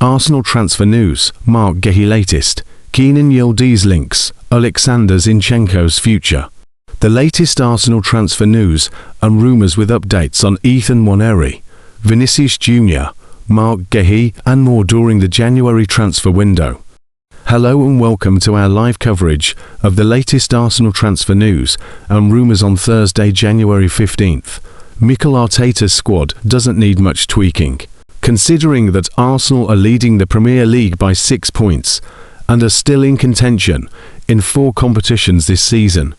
Arsenal transfer news, Marc Guehi latest, Kenan Yildiz links, Alexander Zinchenko's future. The latest Arsenal transfer news and rumours with updates on Ethan Nwaneri, Vinicius Jr., Marc Guehi and more during the January transfer window. Hello and welcome to our live coverage of the latest Arsenal transfer news and rumours on Thursday, January 15th. Mikel Arteta's squad doesn't need much tweaking, considering that Arsenal are leading the Premier League by 6 points and are still in contention in 4 competitions this season.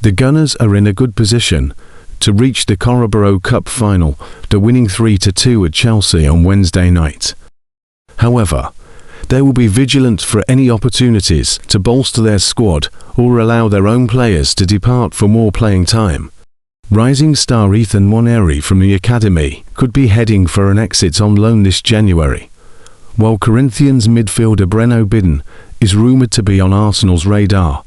The Gunners are in a good position to reach the Carabao Cup final, the winning 3-2 at Chelsea on Wednesday night. However, they will be vigilant for any opportunities to bolster their squad or allow their own players to depart for more playing time. Rising star Ethan Nwaneri from the academy could be heading for an exit on loan this January, while Corinthians midfielder Breno Bidden is rumoured to be on Arsenal's radar.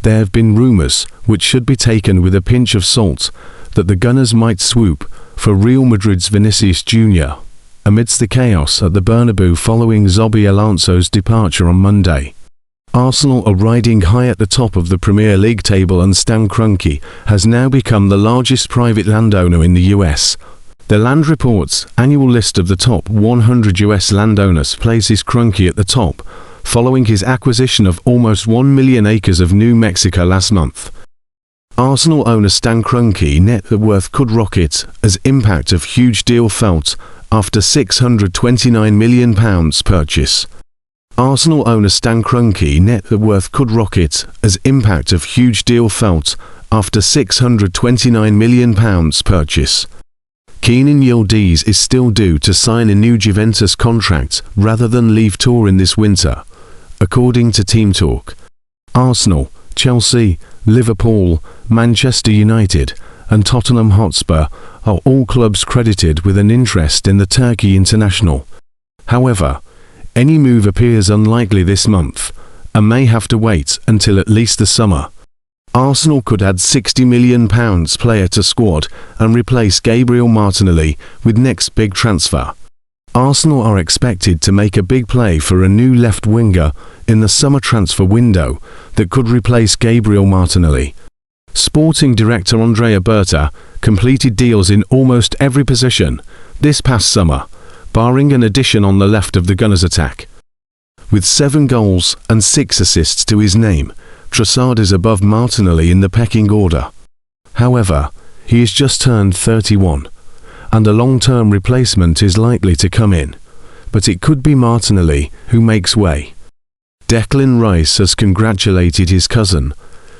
There have been rumours, which should be taken with a pinch of salt, that the Gunners might swoop for Real Madrid's Vinicius Jr. amidst the chaos at the Bernabeu following Xabi Alonso's departure on Monday. Arsenal are riding high at the top of the Premier League table, and Stan Kroenke has now become the largest private landowner in the US. The Land Report's annual list of the top 100 US landowners places Kroenke at the top, following his acquisition of almost 1 million acres of New Mexico last month. Arsenal owner Stan Kroenke net worth could rocket as impact of huge deal felt after £629 million purchase. Arsenal owner Stan Kroenke net worth could rocket as impact of huge deal felt after £629 million purchase. Kenan Yildiz is still due to sign a new Juventus contract rather than leave Turin this winter, according to Team Talk. Arsenal, Chelsea, Liverpool, Manchester United and Tottenham Hotspur are all clubs credited with an interest in the Turkey international. However, any move appears unlikely this month and may have to wait until at least the summer. Arsenal could add £60 million player to squad and replace Gabriel Martinelli with next big transfer. Arsenal are expected to make a big play for a new left winger in the summer transfer window that could replace Gabriel Martinelli. Sporting director Andrea Berta completed deals in almost every position this past summer, barring an addition on the left of the Gunners' attack. With 7 goals and 6 assists to his name, Trossard is above Martinelli in the pecking order. However, he has just turned 31, and a long-term replacement is likely to come in, but it could be Martinelli who makes way. Declan Rice has congratulated his cousin,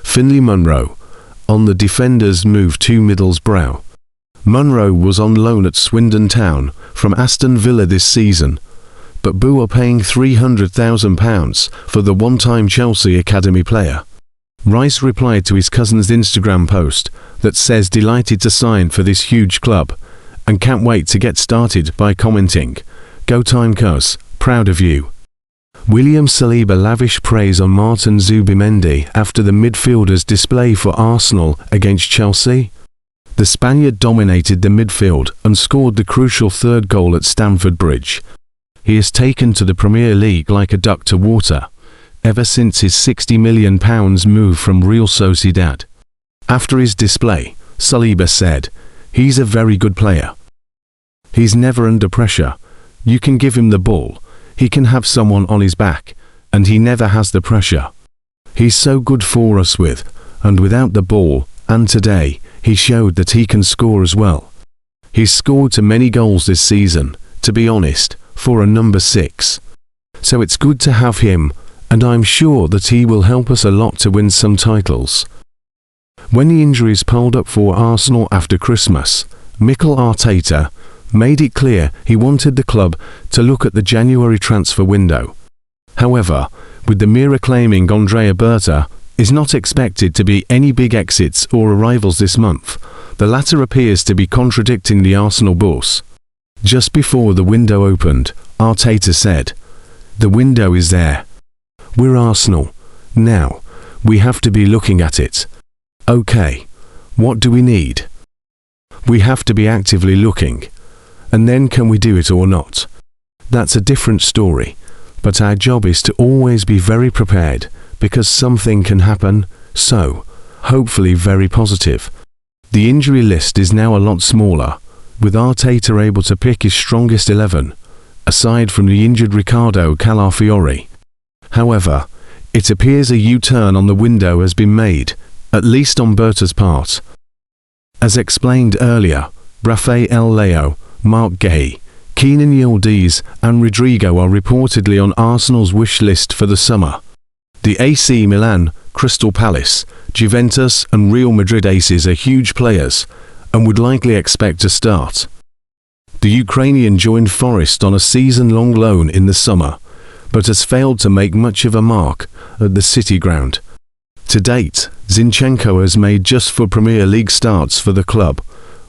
Finlay Munro, on the defender's move to Middlesbrough. Munro was on loan at Swindon Town from Aston Villa this season, but Boo are paying £300,000 for the one-time Chelsea academy player. Rice replied to his cousin's Instagram post that says delighted to sign for this huge club and can't wait to get started by commenting, "Go time cuz, proud of you." William Saliba lavish praise on Martin Zubimendi after the midfielder's display for Arsenal against Chelsea. The Spaniard dominated the midfield and scored the crucial 3rd goal at Stamford Bridge. He has taken to the Premier League like a duck to water, ever since his £60 million move from Real Sociedad. After his display, Saliba said, "He's a very good player. He's never under pressure. You can give him the ball, he can have someone on his back, and he never has the pressure. He's so good for us with and without the ball, and today, he showed that he can score as well. He's scored too many goals this season, to be honest, for a number 6. So it's good to have him, and I'm sure that he will help us a lot to win some titles." When the injuries piled up for Arsenal after Christmas, Mikel Arteta made it clear he wanted the club to look at the January transfer window. However, with the Mirror claiming Andrea Berta is not expected to be any big exits or arrivals this month, the latter appears to be contradicting the Arsenal boss. Just before the window opened, Arteta said, "The window is there. We're Arsenal. Now, we have to be looking at it. Okay, what do we need? We have to be actively looking. And then can we do it or not? that's a different story. But our job is to always be very prepared, because something can happen, so, hopefully very positive. The injury list is now a lot smaller, with Arteta able to pick his strongest 11, aside from the injured Riccardo Calafiori. However, it appears a U-turn on the window has been made, at least on Berta's part. As explained earlier, Rafael Leao, Marc Guehi, Kenan Yildiz and Rodrigo are reportedly on Arsenal's wish list for the summer. The AC Milan, Crystal Palace, Juventus and Real Madrid aces are huge players, and would likely expect to start. The Ukrainian joined Forest on a season-long loan in the summer, but has failed to make much of a mark at the City ground. To date, Zinchenko has made just 4 Premier League starts for the club,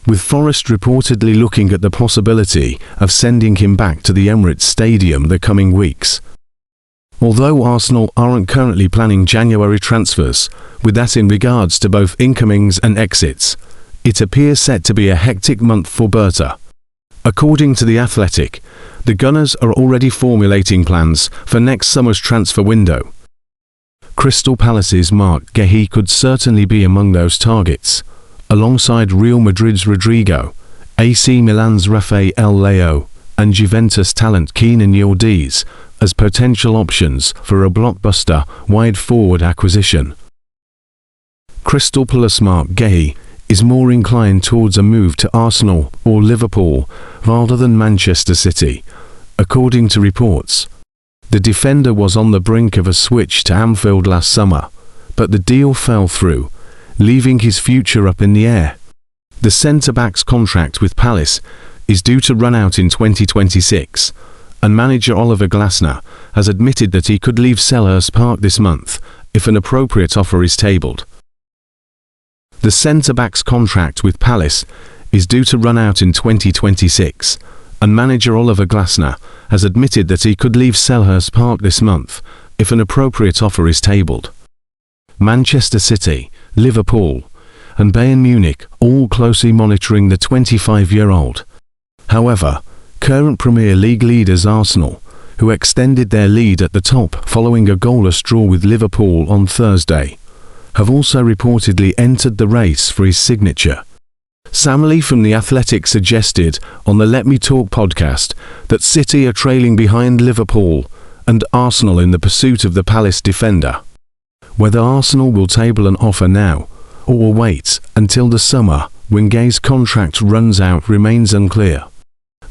with Forest reportedly looking at the possibility of sending him back to the Emirates Stadium the coming weeks. Although Arsenal aren't currently planning January transfers, with that in regards to both incomings and exits, it appears set to be a hectic month for Berta. According to The Athletic, the Gunners are already formulating plans for next summer's transfer window. Crystal Palace's Marc Guehi could certainly be among those targets, alongside Real Madrid's Rodrigo, AC Milan's Rafael Leao, and Juventus talent Kenan Yildiz as potential options for a blockbuster wide-forward acquisition. Crystal Palace Marc Guehi is more inclined towards a move to Arsenal or Liverpool rather than Manchester City, according to reports. The defender was on the brink of a switch to Anfield last summer, but the deal fell through, leaving his future up in the air. The centre-back's contract with Palace is due to run out in 2026, and manager Oliver Glasner has admitted that he could leave Selhurst Park this month if an appropriate offer is tabled. The centre-back's contract with Palace is due to run out in 2026, and manager Oliver Glasner has admitted that he could leave Selhurst Park this month if an appropriate offer is tabled. Manchester City, Liverpool, and Bayern Munich all closely monitoring the 25-year-old. However, current Premier League leaders Arsenal, who extended their lead at the top following a goalless draw with Liverpool on Thursday, have also reportedly entered the race for his signature. Sam Lee from The Athletic suggested on the Let Me Talk podcast that City are trailing behind Liverpool and Arsenal in the pursuit of the Palace defender. Whether Arsenal will table an offer now or will wait until the summer when Guehi's contract runs out remains unclear.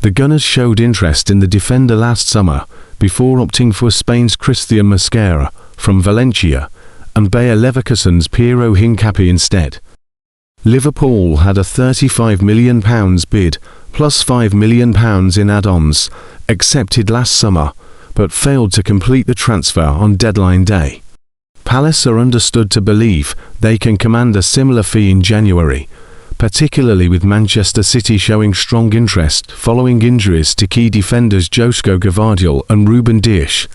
The Gunners showed interest in the defender last summer before opting for Spain's Christian Mosquera from Valencia and Bayer Leverkusen's Piero Hincapié instead. Liverpool had a £35 million bid plus £5 million in add-ons accepted last summer, but failed to complete the transfer on deadline day. Palace are understood to believe they can command a similar fee in January, particularly with Manchester City showing strong interest following injuries to key defenders Josko Gvardiol and Ruben Dias,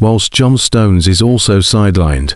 whilst John Stones is also sidelined.